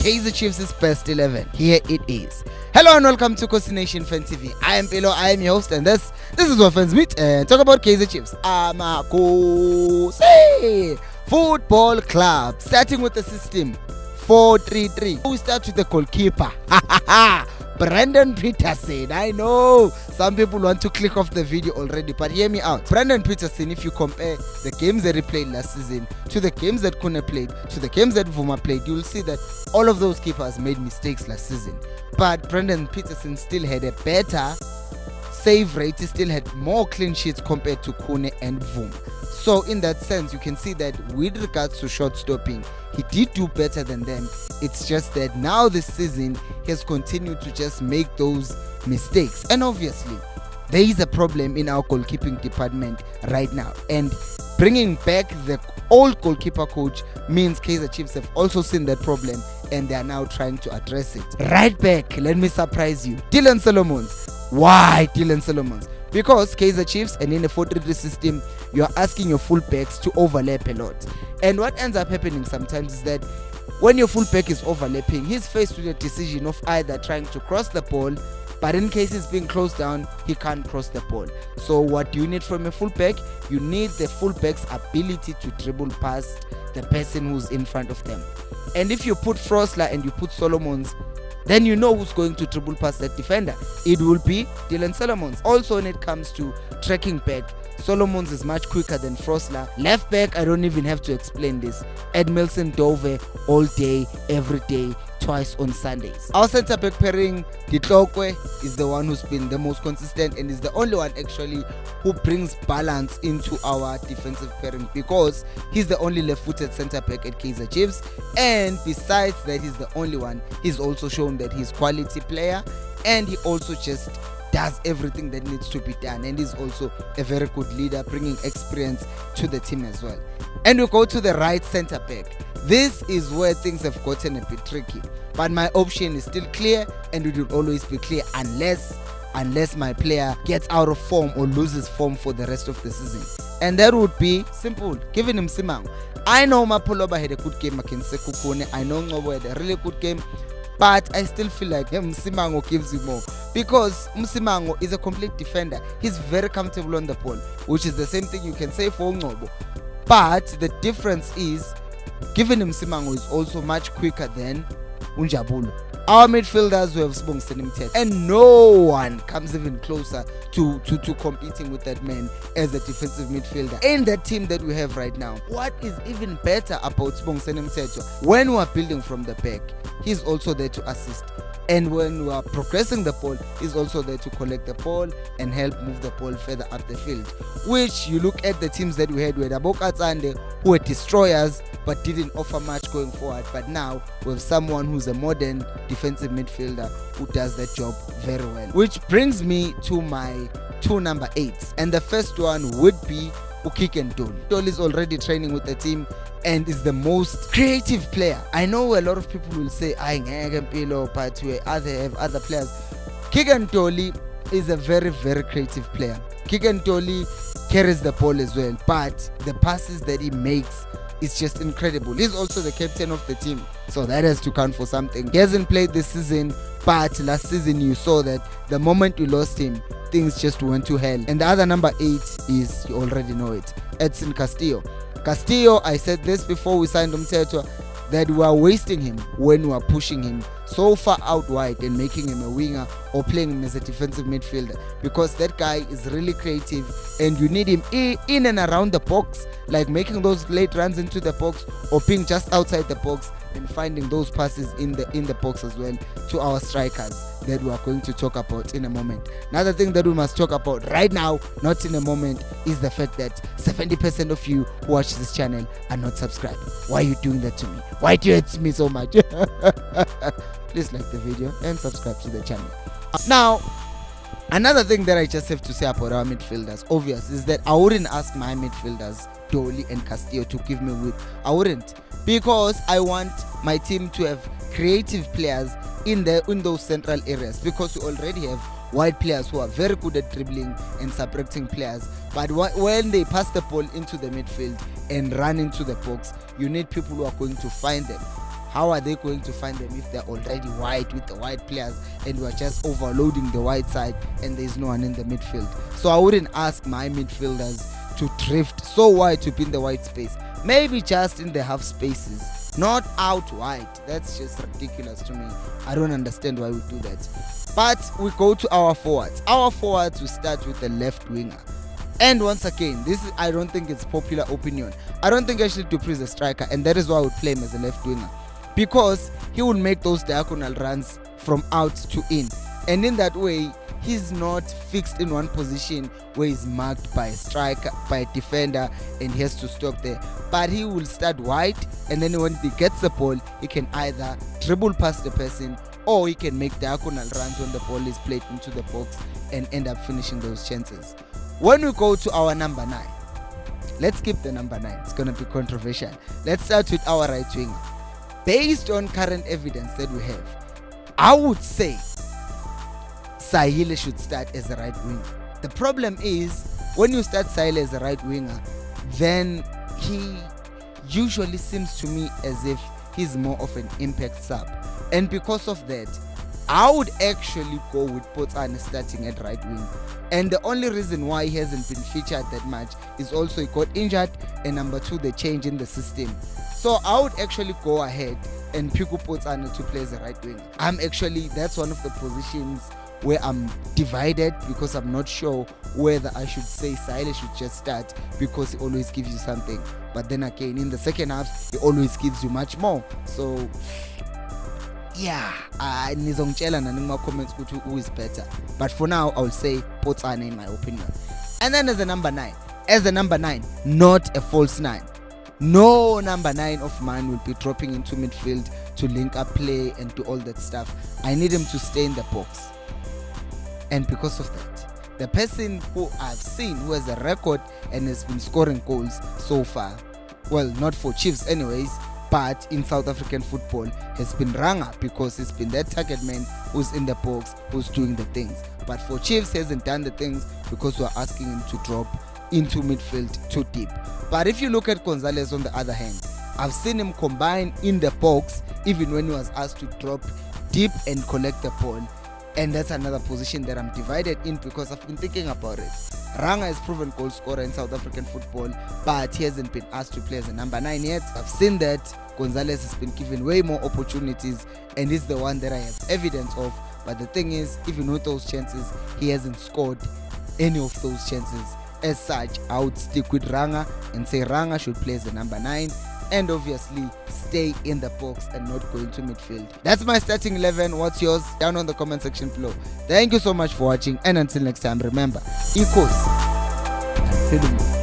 Kaizer Chiefs' best 11. Here it is. Hello and welcome to Coast Nation Fan TV. I am Pelo, I am your host, and this is where fans meet and talk about Kaizer Chiefs. Amakosi Football Club. Starting with the system 4-3-3. We start with the goalkeeper. Brandon Peterson. I know some people want to click off the video already, but hear me out. Brandon Peterson, if you compare the games that he played last season to the games that Kuna played, to the games that Vuma played, you'll see that all of those keepers made mistakes last season. But Brandon Peterson still had a better save rate. He still had more clean sheets compared to Kune and Vuma. So in that sense, you can see that with regards to shot stopping, he did do better than them. It's just that now this season he has continued to just make those mistakes. And obviously, there is a problem in our goalkeeping department right now. And bringing back the old goalkeeper coach means Kaizer Chiefs have also seen that problem and they are now trying to address it. Right back, let me surprise you. Dylan Solomons. Why Dylan Solomons? Because Kaizer Chiefs and in the 4-3-3 system, you are asking your fullbacks to overlap a lot. And what ends up happening sometimes is that when your fullback is overlapping, he's faced with a decision of either trying to cross the ball, but in case he's being closed down, he can't cross the ball. So what do you need from a fullback? You need the fullback's ability to dribble past the person who's in front of them. And if you put Frosler and you put Solomons, then you know who's going to dribble past that defender. It will be Dylan Solomons. Also, when it comes to tracking back, Solomons is much quicker than Frosler. Left back, I don't even have to explain this. Edmilson Dove all day, every day, twice on Sundays. Our centre back pairing, Ditlokwe, is the one who's been the most consistent and is the only one actually who brings balance into our defensive pairing, because he's the only left-footed centre back at Kaizer Chiefs. And besides that, he's the only one. He's also shown that he's a quality player, and he also just does everything that needs to be done, and he's also a very good leader, bringing experience to the team as well. And we go to the right centre back. This is where things have gotten a bit tricky, but my option is still clear, and it will always be clear unless my player gets out of form or loses form for the rest of the season. And that would be simple, giving him Msimango. I know Mapoloba had a good game against Sekukune. I know Ngobo had a really good game, but I still feel like Msimango gives you more, because Msimango is a complete defender. He's very comfortable on the ball, which is the same thing you can say for Ngobo. But the difference is, given Msimango is also much quicker than Unjabulo. Our midfielders who have Sibongiseni Mthetho, and no one comes even closer to competing with that man as a defensive midfielder in the team that we have right now. What is even better about Sibongiseni Mthetho, when we are building from the back, he's also there to assist. And when we are progressing the ball, he's also there to collect the ball and help move the ball further up the field. Which, you look at the teams that we had with Aboka Tsande, who were destroyers but didn't offer much going forward. But now we have someone who's a modern defensive midfielder who does that job very well. Which brings me to my two number 8s. And the first one would be Ukiken Dol. Dol is already training with the team and is the most creative player. I know a lot of people will say, but we have other players. Kigan Toli is a very, very creative player. Kigan Toli carries the ball as well, but the passes that he makes is just incredible. He's also the captain of the team, so that has to count for something. He hasn't played this season, but last season you saw that the moment you lost him, things just went to hell. And the other number 8 is, you already know it, Edson Castillo. Castillo, I said this before we signed Mthetho, that we are wasting him when we are pushing him so far out wide and making him a winger or playing him as a defensive midfielder, because that guy is really creative and you need him in and around the box, like making those late runs into the box or being just outside the box and finding those passes in the box as well to our strikers that we are going to talk about in a moment. Another thing that we must talk about right now, not in a moment, is the fact that 70% of you who watch this channel are not subscribed. Why are you doing that to me? Why do you hate me so much? Please like the video and subscribe to the channel. Now, another thing that I just have to say about our midfielders, obvious, is that I wouldn't ask my midfielders, Dolly and Castillo, to give me width. I wouldn't, because I want my team to have creative players in those central areas, because we already have wide players who are very good at dribbling and subtracting players. But when they pass the ball into the midfield and run into the box, you need people who are going to find them. how are they going to find them if they're already wide with the wide players and we're just overloading the wide side and there's no one in the midfield? So I wouldn't ask my midfielders to drift so wide to be in the wide space. Maybe just in the half spaces, not out wide. That's just ridiculous to me. I don't understand why we do that. But we go to our forwards. Our forwards, we start with the left winger. And once again, I don't think it's popular opinion. I don't think Ashley Dupree is a striker, and that is why I would play him as a left winger, because he will make those diagonal runs from out to in, and in that way he's not fixed in one position where he's marked by a striker, by a defender, and he has to stop there. But he will start wide, and then when he gets the ball, he can either dribble past the person or he can make diagonal runs when the ball is played into the box and end up finishing those chances. When we go to our number 9, let's skip the number 9. It's going to be controversial. Let's start with our right winger. Based on current evidence that we have, I would say Sahile should start as a right winger. The problem is, when you start Sahile as a right winger, then he usually seems to me as if he's more of an impact sub. And because of that, I would actually go with Potsane starting at right wing. And the only reason why he hasn't been featured that much is also he got injured, and number 2, the change in the system. So I would actually go ahead and pick up Potsane to play as a right wing. That's one of the positions where I'm divided, because I'm not sure whether I should say Sahile should just start because he always gives you something. But then again, in the second half, he always gives you much more. So yeah, nizongitshela nani kuma comments ukuthi who is better. But for now, I will say Potsane in my opinion. And then as a number 9, not a false 9. No number 9 of mine will be dropping into midfield to link up play and do all that stuff. I need him to stay in the box. And because of that, the person who I've seen who has a record and has been scoring goals so far, well, not for Chiefs anyways, but in South African football, has been Ranga, because he's been that target man who's in the box, who's doing the things. But for Chiefs, he hasn't done the things because we're asking him to drop into midfield too deep. But if you look at Gonzalez on the other hand, I've seen him combine in the box even when he was asked to drop deep and collect the ball. And that's another position that I'm divided in, because I've been thinking about it. Ranga is proven goal scorer in South African football, but he hasn't been asked to play as a number 9 yet. I've seen that Gonzalez has been given way more opportunities, and he's the one that I have evidence of. But the thing is, even with those chances, he hasn't scored any of those chances. As such, I would stick with Ranga and say Ranga should play as a number 9, and obviously stay in the box and not go into midfield. That's my starting 11. What's yours? Down on the comment section below. Thank you so much for watching, and until next time, remember, equals and